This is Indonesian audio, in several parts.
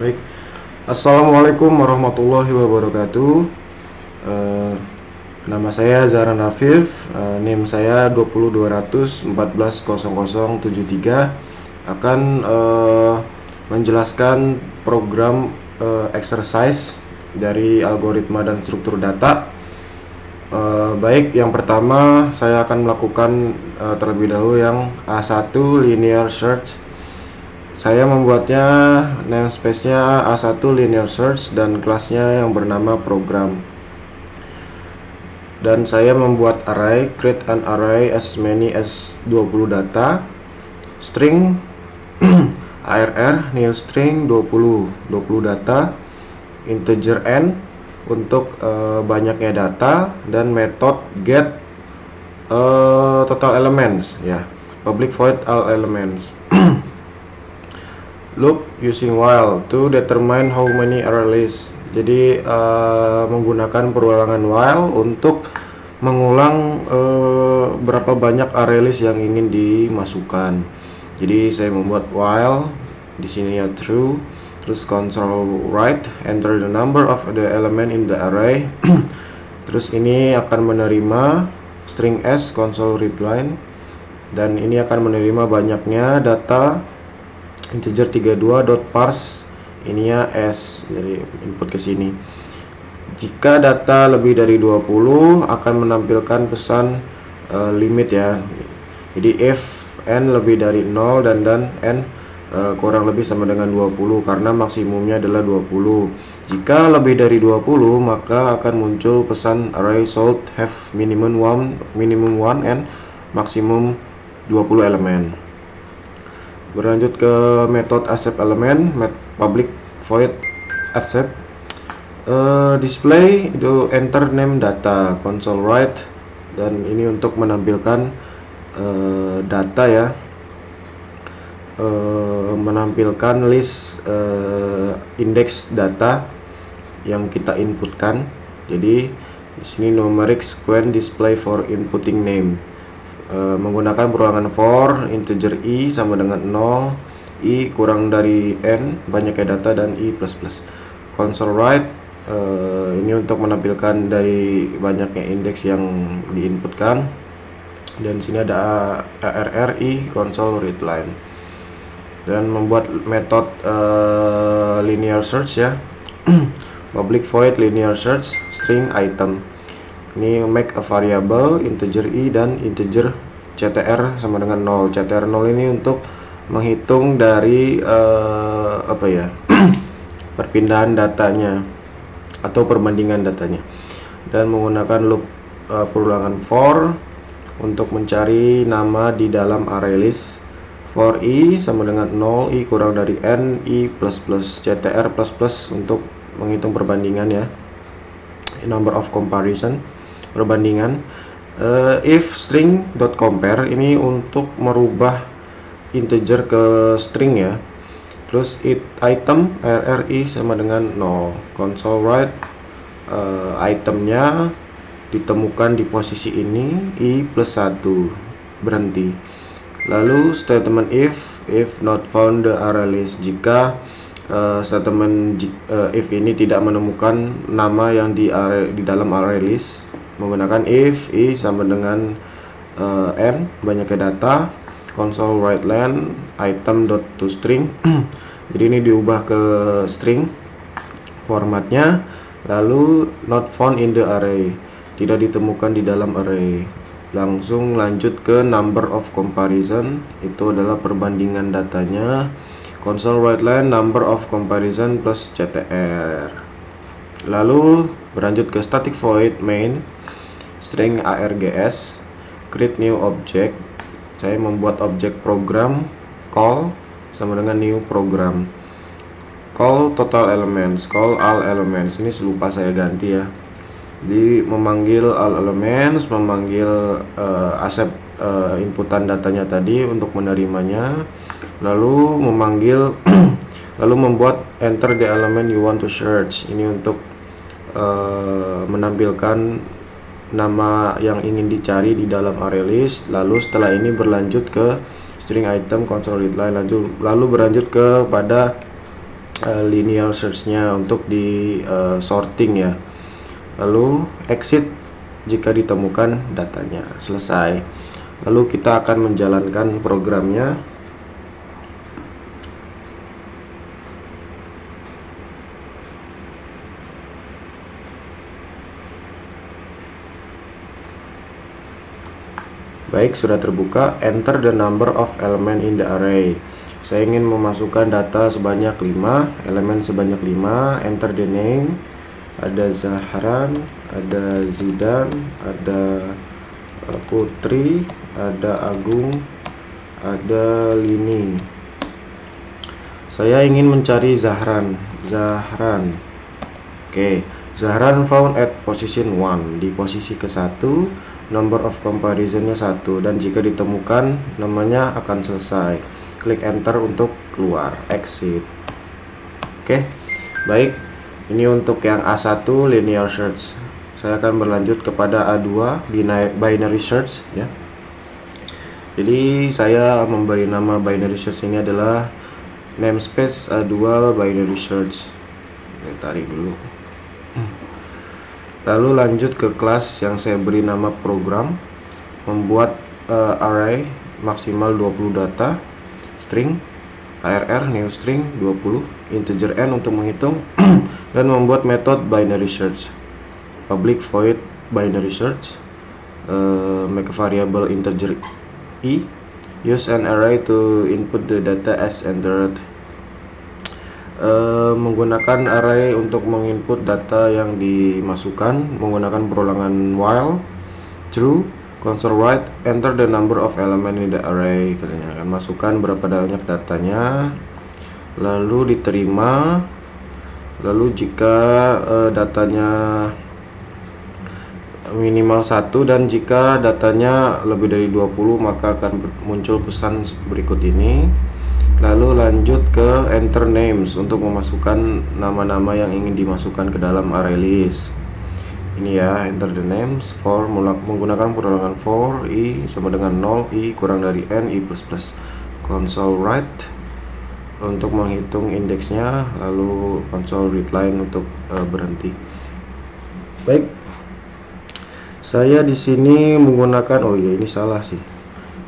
Baik, Assalamualaikum warahmatullahi wabarakatuh. Eh, Nama saya Zahran Rafif, NIM saya 20200140073. Akan menjelaskan program exercise dari algoritma dan struktur data. Baik, yang pertama saya akan melakukan terlebih dahulu yang A1 linear search. Saya membuatnya namespace-nya A1 linear search dan kelasnya yang bernama program. Dan saya membuat array, create an array as many as 20 data, string arr new string 20 data, integer n untuk banyaknya data, dan metode get total elements ya, public void all elements. Loop using while to determine how many array list. Jadi menggunakan perulangan while untuk mengulang berapa banyak array list yang ingin dimasukkan. Jadi saya membuat while di sini ya true, terus console write enter the number of the element in the array. Terus ini akan menerima string s console readline, dan ini akan menerima banyaknya data integer 32.parse ininya s, jadi input ke sini. Jika data lebih dari 20 akan menampilkan pesan limit ya. Jadi if n lebih dari 0 dan n kurang lebih sama dengan 20 karena maksimumnya adalah 20. Jika lebih dari 20 maka akan muncul pesan array should have minimum 1 and maximum 20 elemen. Berlanjut ke metode accept element, public void accept. Display itu enter name data, console write, dan ini untuk menampilkan data ya, menampilkan list index data yang kita inputkan. Jadi di sini numeric sequence display for inputting name. Menggunakan perulangan for integer i sama dengan 0, i kurang dari n banyaknya data, dan i plus plus. Console write ini untuk menampilkan dari banyaknya indeks yang diinputkan, dan sini ada arri console readline. Dan membuat metode linear search ya. Public void linear search string item. Ini make a variable integer i dan integer ctr sama dengan 0. Ctr 0 ini untuk menghitung dari perpindahan datanya atau perbandingan datanya, dan menggunakan loop perulangan for untuk mencari nama di dalam array list. For i sama dengan 0, i kurang dari n, i plus plus, ctr plus plus untuk menghitung perbandingan ya, number of comparison, perbandingan. If string.compare ini untuk merubah integer ke string ya. Terus item arri sama dengan 0. Console write itemnya ditemukan di posisi ini, i plus 1, berhenti. Lalu statement if not found the array list. Jika statement if ini tidak menemukan nama yang di dalam array list, menggunakan if i sama dengan n banyaknya data, console write len item dot to string. Jadi ini diubah ke string formatnya. Lalu not found in the array, tidak ditemukan di dalam array. Langsung lanjut ke number of comparison, itu adalah perbandingan datanya. Console write line number of comparison plus ctr. Lalu berlanjut ke static void main string args, create new object. Saya membuat objek program call sama dengan new program, call total elements, call all elements. Ini lupa saya ganti ya, di memanggil all elements, memanggil accept inputan datanya tadi untuk menerimanya, lalu memanggil lalu membuat enter the element you want to search. Ini untuk menampilkan nama yang ingin dicari di dalam array list. Lalu setelah ini berlanjut ke string item console readline, lalu berlanjut kepada linear search-nya untuk di sorting ya. Lalu exit jika ditemukan datanya. Selesai. Lalu kita akan menjalankan programnya. Baik, sudah terbuka. Enter the number of element in the array. Saya ingin memasukkan data sebanyak 5, elemen sebanyak 5. Enter the name. Ada Zahran, ada Zidan, ada Putri, ada Agung, ada Lini. Saya ingin mencari Zahran. Oke, Zahran found at position 1, di posisi ke-1. Number of comparisonnya 1, dan jika ditemukan namanya akan selesai. Klik enter untuk keluar, exit. Oke, baik. Ini untuk yang A1 linear search. Saya akan berlanjut kepada A2 binary search ya. Jadi saya memberi nama binary search ini adalah namespace A2 binary search. Tarik dulu. Lalu lanjut ke kelas yang saya beri nama program. Membuat array maksimal 20 data, string, ARR new string 20, integer n untuk menghitung, dan membuat metode binary search. Public void binary search, make a variable integer e, use an array to input the data as entered. Menggunakan array untuk menginput data yang dimasukkan, menggunakan perulangan while, true, console write, enter the number of element in the array. Katanya akan masukkan berapa banyak datanya, lalu diterima. Lalu jika datanya minimal 1 dan jika datanya lebih dari 20 maka akan muncul pesan berikut ini. Lalu lanjut ke enter names untuk memasukkan nama-nama yang ingin dimasukkan ke dalam array list. Ini ya, enter the names for, menggunakan perulangan for, i sama dengan 0, i kurang dari n, i plus plus. Console write untuk menghitung indeksnya, lalu console readline untuk berhenti. Baik, saya di sini menggunakan, oh iya ini salah sih.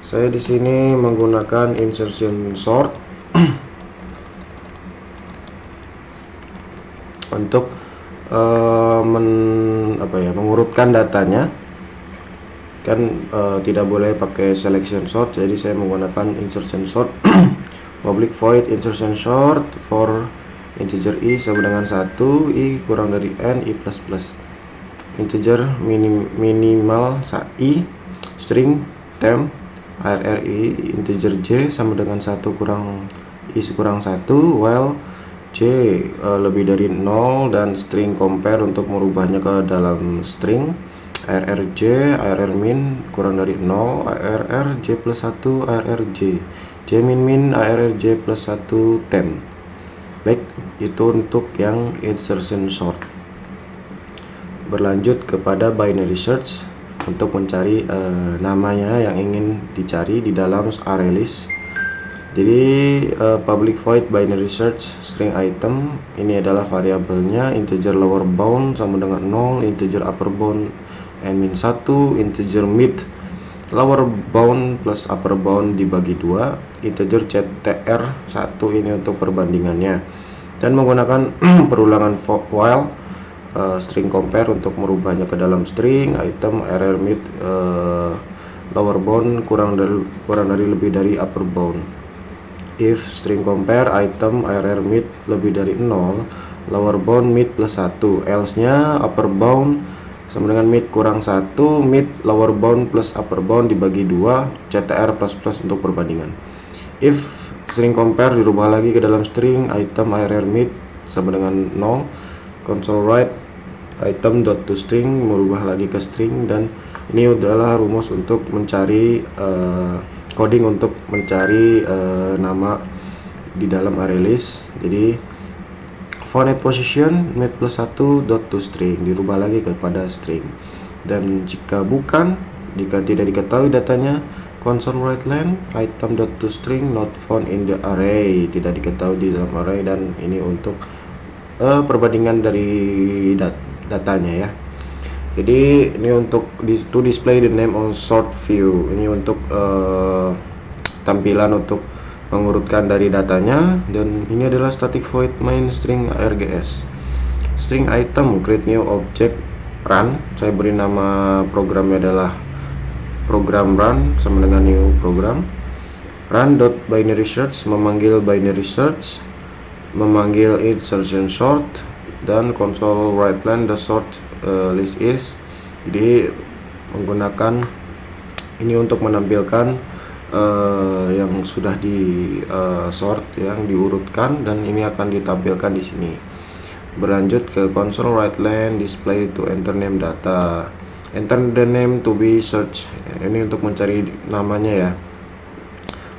Saya di sini menggunakan insertion sort untuk mengurutkan datanya. Kan tidak boleh pakai selection sort, jadi saya menggunakan insertion sort. Public void insertion sort for integer i sama dengan 1, i kurang dari n, i plus plus. Integer minimal i, string temp ARRI, integer j sama dengan 1 kurang i kurang 1, while j lebih dari 0, dan string compare untuk merubahnya ke dalam string. ARRJ, ARRmin kurang dari 0, ARRJ plus 1, ARRJ, jmin ARRJ plus 1 temp. Baik, itu untuk yang insertion sort. Berlanjut kepada binary search untuk mencari namanya yang ingin dicari di dalam array list. Jadi public void binary search string item ini adalah variabelnya, integer lower bound sama dengan 0, integer upper bound n min 1, integer mid lower bound plus upper bound dibagi 2, integer ctr 1 ini untuk perbandingannya, dan menggunakan perulangan while string compare untuk merubahnya ke dalam string item ARR mid lower bound kurang dari lebih dari upper bound. If string compare item ARR mid lebih dari 0, lower bound mid plus 1, else nya upper bound sama dengan mid kurang 1, mid lower bound plus upper bound dibagi 2, ctr plus plus untuk perbandingan. If string compare dirubah lagi ke dalam string item ARR mid sama dengan 0, console write item dot to string merubah lagi ke string, dan ini adalah rumus untuk mencari coding untuk mencari nama di dalam array list. Jadi found at position mid plus 1 dot to string dirubah lagi kepada string, dan jika tidak diketahui datanya Console write len item dot to string not found in the array, tidak diketahui di dalam array, dan ini untuk perbandingan dari datanya ya. Jadi ini untuk to display the name on sort view, ini untuk tampilan untuk mengurutkan dari datanya. Dan ini adalah static void main string args. String item create new object run, saya beri nama programnya adalah program run sama dengan new program. Run dot binary search memanggil binary search, memanggil insertion sort, dan console write len the sort list is. Jadi menggunakan ini untuk menampilkan yang sudah di sort, yang diurutkan, dan ini akan ditampilkan di sini. Berlanjut ke console write len display to enter name data, enter the name to be searched, ini untuk mencari namanya ya.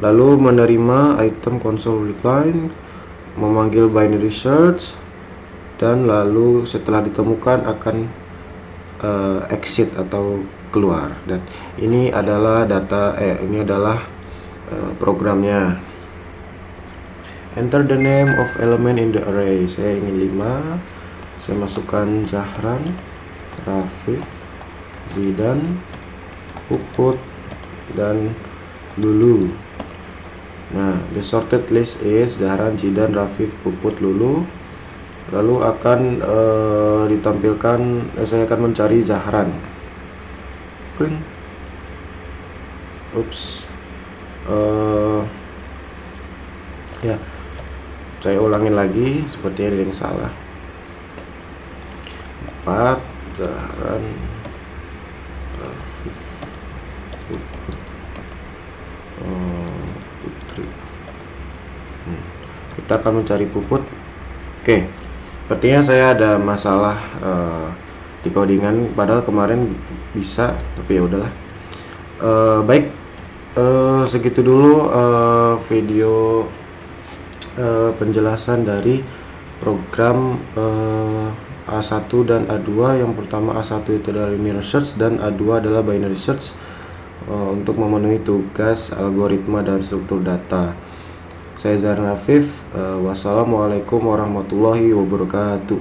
Lalu menerima item console write len, memanggil binary search, dan lalu setelah ditemukan akan exit atau keluar. Dan ini adalah data ini adalah programnya. Enter the name of element in the array, saya ingin 5, saya masukkan Zahran, Rafif, Zidan, Puput, dan Lulu. Nah, the sorted list is Zahran, Zidan, Rafif, Puput, Lulu. Lalu akan ditampilkan, saya akan mencari Zahran. Kling. Ups. Ya, saya ulangin lagi, sepertinya ada yang salah. 4 Zahran, Rafif, Putri. Kita akan mencari Puput. Oke, sepertinya saya ada masalah di codingan, padahal kemarin bisa, tapi ya udahlah. Baik, segitu dulu video penjelasan dari program A1 dan A2. Yang pertama A1 itu adalah linear search dan A2 adalah binary search untuk memenuhi tugas algoritma dan struktur data. Saya Zahran Rafif, wassalamualaikum warahmatullahi wabarakatuh.